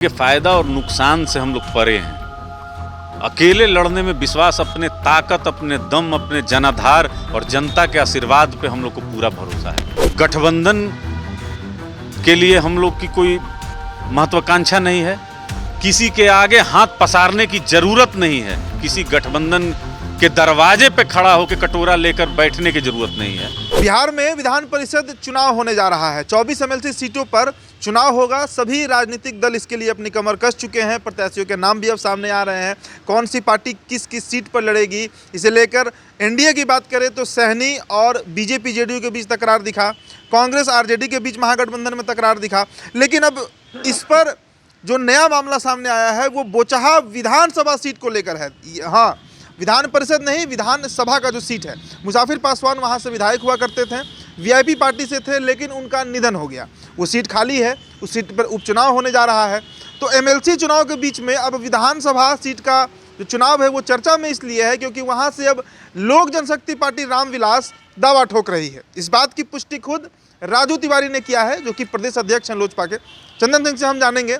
के फायदा और नुकसान से हम लोग परे हैं। अकेले लड़ने में विश्वास, अपने ताकत, अपने दम, अपने जनाधार और जनता के आशीर्वाद पे हम लोग को पूरा भरोसा है। गठबंधन के लिए हम लोग की कोई महत्वाकांक्षा नहीं है, किसी के आगे हाथ पसारने की जरूरत नहीं है, किसी गठबंधन के दरवाजे पे खड़ा होकर कटोरा लेकर बैठने की जरूरत नहीं है। बिहार में विधान परिषद चुनाव होने जा रहा है। 24 एमएलसी सीटों पर चुनाव होगा। सभी राजनीतिक दल इसके लिए अपनी कमर कस चुके हैं। प्रत्याशियों के नाम भी अब सामने आ रहे हैं। कौन सी पार्टी किस किस सीट पर लड़ेगी, इसे लेकर एनडीए की बात करें तो सहनी और बीजेपी जेडीयू के बीच तकरार दिखा, कांग्रेस आरजेडी के बीच महागठबंधन में तकरार दिखा। लेकिन अब इस पर जो नया मामला सामने आया है वो बोचहा विधानसभा सीट को लेकर है। हाँ, विधान परिषद नहीं, विधानसभा का जो सीट है। मुसाफिर पासवान वहां से विधायक हुआ करते थे, वीआईपी पार्टी से थे, लेकिन उनका निधन हो गया। वो सीट खाली है, उस सीट पर उपचुनाव होने जा रहा है। तो एमएलसी चुनाव के बीच में अब विधानसभा सीट का जो चुनाव है वो चर्चा में इसलिए है क्योंकि वहां से अब लोक जनशक्ति पार्टी रामविलास दावा ठोक रही है। इस बात की पुष्टि खुद राजू तिवारी ने किया है, जो कि प्रदेश अध्यक्ष हैं लोजपा के। चंदन सिंह से हम जानेंगे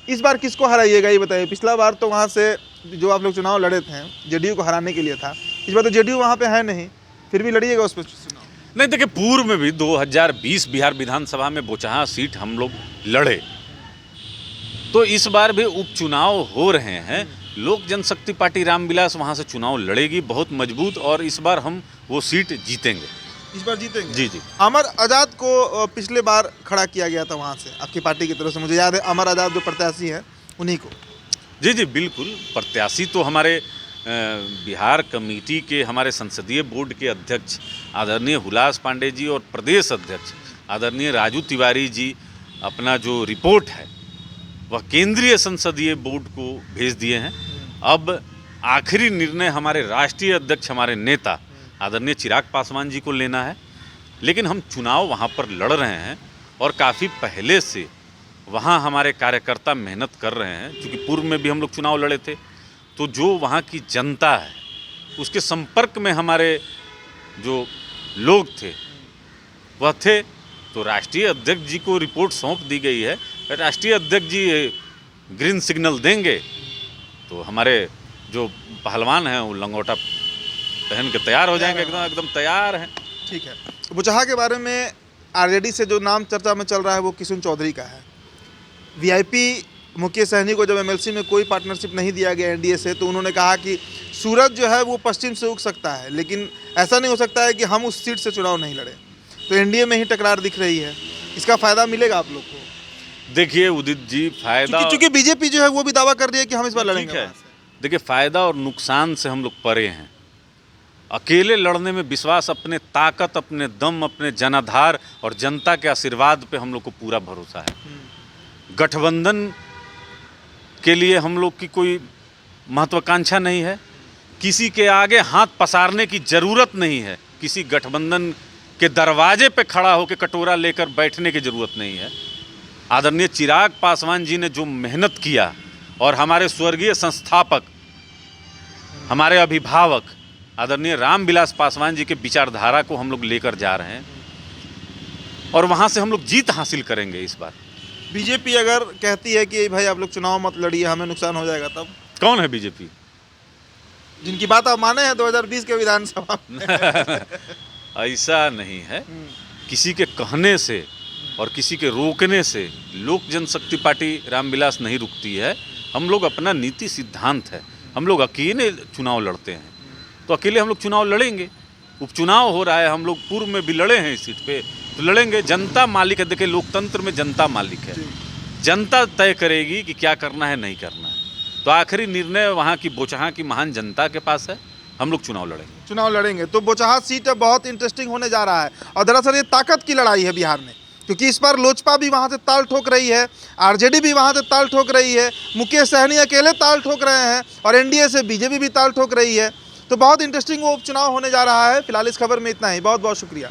इस बार किसको हराइएगा, ये बताइए। पिछला बार तो वहाँ से जो आप लोग चुनाव लड़े थे जेडीयू को हराने के लिए था, इस बार तो जेडीयू वहाँ पे है नहीं, फिर भी लड़िएगा उस पर चुनाव? नहीं, देखिए, पूर्व में भी 2020 बिहार विधानसभा में बोचहा सीट हम लोग लड़े, तो इस बार भी उपचुनाव हो रहे हैं। लोक जनशक्ति पार्टी रामविलास वहाँ से चुनाव लड़ेगी बहुत मजबूत, और इस बार हम वो सीट जीतेंगे। इस बार जीतेंगे? जी जी। अमर आज़ाद को पिछले बार खड़ा किया गया था वहाँ से आपकी पार्टी की तरफ से, मुझे याद है। अमर आज़ाद जो प्रत्याशी हैं उन्हीं को। जी जी, बिल्कुल। प्रत्याशी तो हमारे बिहार कमेटी के, हमारे संसदीय बोर्ड के अध्यक्ष आदरणीय हुलास पांडे जी और प्रदेश अध्यक्ष आदरणीय राजू तिवारी जी अपना जो रिपोर्ट है वह केंद्रीय संसदीय बोर्ड को भेज दिए हैं। अब आखिरी निर्णय हमारे राष्ट्रीय अध्यक्ष, हमारे नेता आदरणीय चिराग पासवान जी को लेना है। लेकिन हम चुनाव वहाँ पर लड़ रहे हैं और काफ़ी पहले से वहाँ हमारे कार्यकर्ता मेहनत कर रहे हैं, क्योंकि पूर्व में भी हम लोग चुनाव लड़े थे। तो जो वहाँ की जनता है उसके संपर्क में हमारे जो लोग थे वह थे। तो राष्ट्रीय अध्यक्ष जी को रिपोर्ट सौंप दी गई है। राष्ट्रीय अध्यक्ष जी ग्रीन सिग्नल देंगे तो हमारे जो पहलवान हैं वो लंगोटा पहन के तैयार हो जाएंगे, एकदम तैयार हैं। ठीक है। बोचहा के बारे में आरजेडी से जो नाम चर्चा में चल रहा है वो किशुन चौधरी का है। वीआईपी मुकेश सहनी को जब एमएलसी में कोई पार्टनरशिप नहीं दिया गया एनडीए से, तो उन्होंने कहा कि सूरज जो है वो पश्चिम से उग सकता है, लेकिन ऐसा नहीं हो सकता है कि हम उस सीट से चुनाव नहीं लड़े। तो एनडीए में ही टकरार दिख रही है। इसका फायदा मिलेगा आप लोग को? देखिए उदित जी, फायदा, क्योंकि बीजेपी जो है वो भी दावा कर रही है कि हम इस बार लड़ेंगे। देखिए, फायदा और नुकसान से हम लोग परे हैं। अकेले लड़ने में विश्वास, अपने ताकत, अपने दम, अपने जनाधार और जनता के आशीर्वाद पे हम लोग को पूरा भरोसा है। गठबंधन के लिए हम लोग की कोई महत्वाकांक्षा नहीं है, किसी के आगे हाथ पसारने की जरूरत नहीं है, किसी गठबंधन के दरवाजे पे खड़ा होकर कटोरा लेकर बैठने की जरूरत नहीं है। आदरणीय चिराग पासवान जी ने जो मेहनत किया और हमारे स्वर्गीय संस्थापक, हमारे अभिभावक आदरणीय रामविलास पासवान जी के विचारधारा को हम लोग लेकर जा रहे हैं और वहाँ से हम लोग जीत हासिल करेंगे इस बार। बीजेपी अगर कहती है कि भाई आप लोग चुनाव मत लड़िए, हमें नुकसान हो जाएगा, तब? कौन है बीजेपी? जिनकी बात आप माने हैं 2020 के विधानसभा में। ऐसा नहीं है। किसी के कहने से और किसी के रोकने से लोक जनशक्ति पार्टी रामविलास नहीं रुकती है। हम लोग अपना नीति सिद्धांत है, हम लोग अकेले चुनाव लड़ते हैं, तो अकेले हम लोग चुनाव लड़ेंगे। उपचुनाव हो रहा है, हम लोग पूर्व में भी लड़े हैं इस सीट पे, तो लड़ेंगे। जनता मालिक है। देखिए, लोकतंत्र में जनता मालिक है। जनता तय करेगी कि क्या करना है, नहीं करना है। तो आखिरी निर्णय वहाँ की बोचहा की महान जनता के पास है। हम लोग चुनाव लड़ेंगे। तो बोचहा सीट बहुत इंटरेस्टिंग होने जा रहा है। और दरअसल ये ताकत की लड़ाई है बिहार में, क्योंकि इस बार लोजपा भी वहाँ से ताल ठोक रही है, आरजेडी भी वहाँ से ताल ठोक रही है, मुकेश सहनी अकेले ताल ठोक रहे हैं, और एनडीए से बीजेपी भी ताल ठोक रही है। तो बहुत इंटरेस्टिंग वो उपचुनाव होने जा रहा है। फिलहाल इस खबर में इतना ही। बहुत बहुत शुक्रिया।